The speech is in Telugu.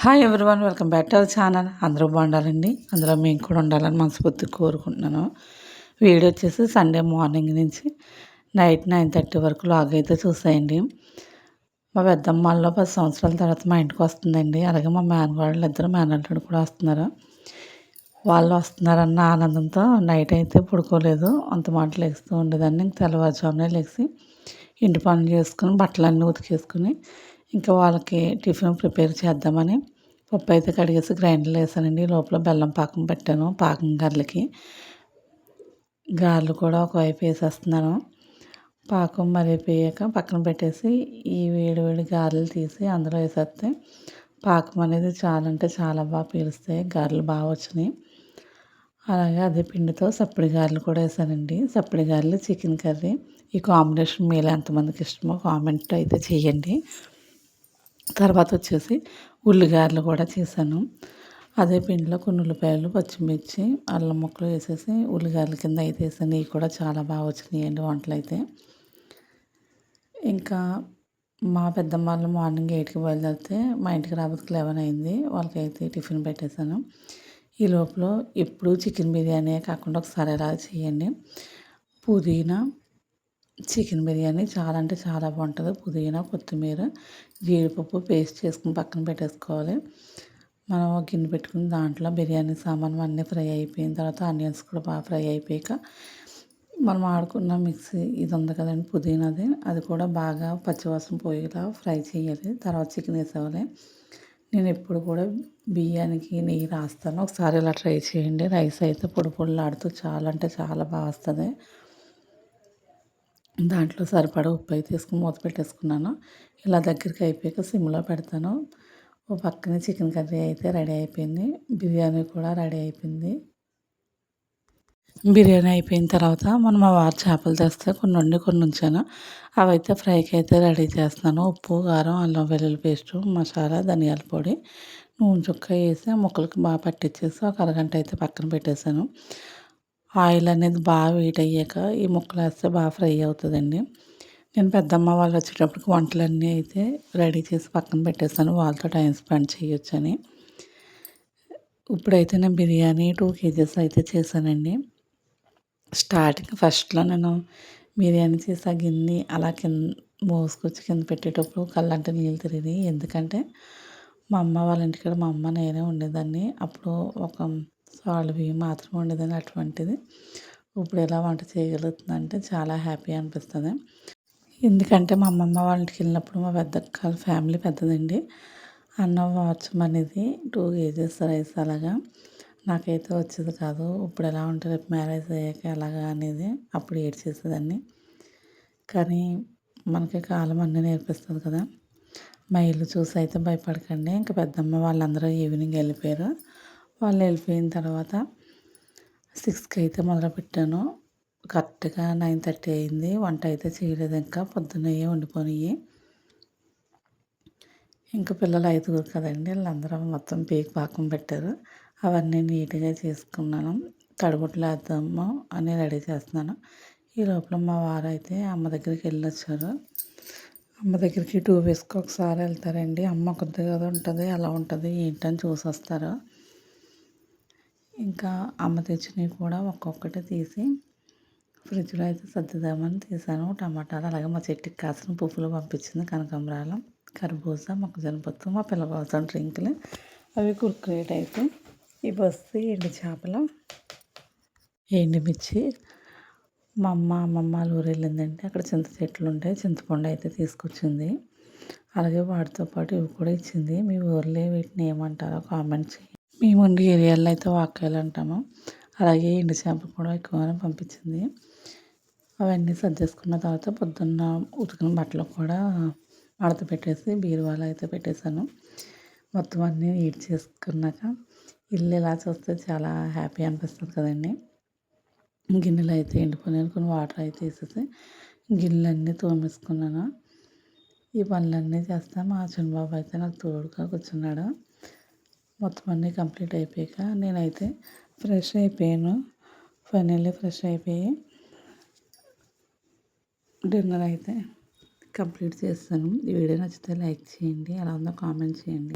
Hi everyone, welcome back to our channel. అందరూ బాగుండాలండి, అందులో మేము కూడా ఉండాలని మనస్ఫూర్తిగా కోరుకుంటున్నాను. వీడియో వచ్చేసి సండే మార్నింగ్ నుంచి నైట్ 9:30 వరకు లాగ్ అయితే చూసేయండి. మా పెద్దమ్మ వాళ్ళు 10 సంవత్సరాల తర్వాత మా ఇంటికి వస్తుందండి. అలాగే మా మేనవాళ్ళు ఇద్దరు మేనల్లుడు కూడా వస్తున్నారు. వాళ్ళు వస్తున్నారన్న ఆనందంతో నైట్ అయితే పడుకోలేదు. అంత మాట లెగుస్తూ ఉండేదాన్ని. ఇంక తెల్లవారుజామునే లెగిసి ఇంటి పనులు చేసుకుని బట్టలన్నీ ఉతికేసుకుని ఇంకా వాళ్ళకి టిఫిన్ ప్రిపేర్ చేద్దామని పప్పు అయితే కడిగేసి గ్రైండర్లో వేసానండి. లోపల బెల్లం పాకం పెట్టాను. పాకం గారెలు కూడా ఒకవైపు వేసేస్తున్నాను. పాకం మరిగిపోయాక పక్కన పెట్టేసి ఈ వేడి వేడి గారెలు తీసి అందులో వేసేస్తే పాకం అనేది చాలా అంటే చాలా బాగా పీలుస్తాయి. గారెలు బాగా వచ్చినాయి. అలాగే అదే పిండితో సప్పడి గారెలు కూడా వేసానండి. సప్పడి గారెలు చికెన్ కర్రీ. ఈ కాంబినేషన్ మీలో ఎంతమందికి ఇష్టమో కామెంట్ అయితే చేయండి. తర్వాత వచ్చేసి ఉల్లిగారెలు కూడా చేశాను. అదే పిండిలో కొన్ని ఉల్లిపాయలు, పచ్చిమిర్చి, అల్లం ముక్కలు వేసేసి ఉల్లిగారెల కింద అయితే వేసాను. ఇవి కూడా చాలా బాగా వచ్చినాయండి వంటలు అయితే. ఇంకా మా పెద్దమ్మ వాళ్ళు మార్నింగ్ 8కి బయలుదేరితే మా ఇంటికి రాబోతుకు 11 అయింది. వాళ్ళకైతే టిఫిన్ పెట్టేశాను. ఈ లోపల ఎప్పుడు చికెన్ బిర్యానీ కాకుండా ఒకసారి ఎలా చేయండి. పుదీనా చికెన్ బిర్యానీ చాలా అంటే చాలా బాగుంటుంది. పుదీనా, కొత్తిమీర, జీడిపప్పు పేస్ట్ చేసుకుని పక్కన పెట్టేసుకోవాలి. మనం ఒక గిన్నె పెట్టుకుని దాంట్లో బిర్యానీ సామాను అన్నీ ఫ్రై అయిపోయిన తర్వాత ఆనియన్స్ కూడా బాగా ఫ్రై అయిపోయాక మనం ఆడుకున్న మిక్సీ ఇది ఉంది కదండి పుదీనాది, అది కూడా బాగా పచ్చివాసన పోయేలా ఫ్రై చేయాలి. తర్వాత చికెన్ వేసేవాలి. నేను ఎప్పుడు కూడా బియ్యానికి నెయ్యి రాస్తాను. ఒకసారి ఇలా ట్రై చేయండి. రైస్ అయితే పొడి పొడిలాడుతూ చాలా అంటే చాలా బాగా వస్తుంది. దాంట్లో సరిపడా ఉప్పు అయితే వేసుకుని మూత పెట్టేసుకున్నాను. ఇలా దగ్గరికి అయిపోయాక సిమ్లో పెడతాను. ఓ పక్కనే చికెన్ కర్రీ అయితే రెడీ అయిపోయింది. బిర్యానీ కూడా రెడీ అయిపోయింది. బిర్యానీ అయిపోయిన తర్వాత మా వారు చేపలు తెస్తే కొన్ని వండి కొన్ని ఉంచాను. అవి అయితే ఫ్రైకి అయితే రెడీ చేస్తున్నాను. ఉప్పు, కారం, అల్లం వెల్లుల్లి పేస్టు, మసాలా, ధనియాల పొడి, నూనె చుక్క వేసి ముక్కలకి బాగా పట్టించేసి ఒక అరగంట అయితే పక్కన పెట్టేశాను. ఆయిల్ అనేది బాగా హీట్ అయ్యాక ఈ ముక్కలు వేస్తే బాగా ఫ్రై అవుతుందండి. నేను పెద్దమ్మ వాళ్ళు వచ్చేటప్పటికి వంటలన్నీ అయితే రెడీ చేసి పక్కన పెట్టేస్తాను. వాళ్ళతో టైం స్పెండ్ చేయొచ్చని. ఇప్పుడైతే నేను బిర్యానీ 2 kgs అయితే చేశానండి. స్టార్టింగ్ ఫస్ట్లో నేను బిర్యానీ చేసా గిన్నె అలా మోసుకొచ్చి కింద పెట్టేటప్పుడు కళ్ళంటే నీళ్ళు తిరిగినాయి. ఎందుకంటే మా అమ్మ వాళ్ళ ఇంటికాడ మా అమ్మ నేనే ఉండేదాన్ని. అప్పుడు ఒక సాల్ట్ బియ్యం మాత్రమే ఉండేదాన్ని. అటువంటిది ఇప్పుడు ఎలా వంట చేయగలుగుతుందంటే చాలా హ్యాపీ అనిపిస్తుంది. ఎందుకంటే మా అమ్మమ్మ వాళ్ళ ఇంటికి వెళ్ళినప్పుడు మా పెద్దక్క ఫ్యామిలీ పెద్దదండి. అన్నం వార్చం అనేది 2 kgs రైస్ అలాగా నాకైతే వచ్చేది కాదు. ఇప్పుడు ఎలా ఉంటుంది రేపు మ్యారేజ్ అయ్యాక ఎలాగా అనేది అప్పుడు ఏడ్చేసేదాన్ని. కానీ మనకి కాలం అన్నీ నేర్పిస్తుంది కదా. మా ఇల్లు చూసి అయితే భయపడకండి. ఇంకా పెద్దమ్మ వాళ్ళందరూ ఈవినింగ్ వెళ్ళిపోయారు. వాళ్ళు వెళ్ళిపోయిన తర్వాత 6కి అయితే మొదలుపెట్టాను. కరెక్ట్గా 9:30 అయింది. వంట అయితే చేయలేదు. ఇంకా పొద్దున్నయ్యే వండిపోయినాయి. ఇంకా పిల్లలు 5గురు కదండి, వీళ్ళందరూ మొత్తం పీకి పాకం పెట్టారు. అవన్నీ నీట్గా చేసుకున్నాను. తడిగుడ్లు వేద్దాము అని రెడీ చేస్తున్నాను. ఈ లోపల మా వారు అయితే అమ్మ దగ్గరికి వెళ్ళొచ్చారు. అమ్మ దగ్గరికి 2 వీక్స్కి ఒకసారి వెళ్తారండి. అమ్మ కొద్దిగా ఉంటుంది, ఎలా ఉంటుంది ఏంటని చూసి వస్తారు. ఇంకా అమ్మ తెచ్చినవి కూడా ఒక్కొక్కటి తీసి ఫ్రిడ్జ్లో అయితే సర్దుదామని తీసాను. టమాటాలు అలాగే మా చెట్టుకి కాసిన పువ్వులు పంపించింది. కనకాంబరాలు, కర్బూజా, మొక్కజొన్న పొత్తు, మా పిల్ల కోసం డ్రింకులు, అవి కుర్కురే టైపు. ఇవి వస్తే ఎండు చేపలు, ఎండుమిర్చి. మా అమ్మమ్మ వాళ్ళ ఊరు వెళ్ళిందంటే అక్కడ చింత చెట్లు ఉంటాయి. చింతపండు అయితే తీసుకొచ్చింది. అలాగే వాటితో పాటు ఇవి కూడా ఇచ్చింది. మీ ఊర్లో వీటిని ఏమంటారో కామెంట్ చేయండి. మేము ఉండే ఏరియాలో అయితే వాక్కాయలు అంటాము. అలాగే ఎండు చేపలు కూడా ఎక్కువగానే పంపించింది. అవన్నీ సర్దేసుకున్న తర్వాత పొద్దున్న ఉతికిన బట్టలు కూడా మడత పెట్టేసి బీరువాలో అయితే పెట్టేశాను. మొత్తం అన్నీ నీట్ చేసుకున్నాక ఇల్లు ఇలా చూస్తే చాలా హ్యాపీ అనిపిస్తుంది కదండి. గిన్నెలు అయితే ఎండిపోయినాయి కొన్ని వాటర్ అయితే వేసేసి గిన్నెలన్నీ తోమేసుకున్నాను. ఈ పనులన్నీ చేస్తా మా చిన్నబాబు అయితే నాకు తోడుగా కూర్చున్నాడు. మొత్తం అన్నీ కంప్లీట్ అయిపోయాక నేనైతే ఫ్రెష్ అయిపోయాను. ఫైనల్లీ ఫ్రెష్ అయిపోయి డిన్నర్ అయితే కంప్లీట్ చేస్తాను. ఈ వీడియో నచ్చితే లైక్ చేయండి, ఎలా ఉందో కామెంట్ చేయండి.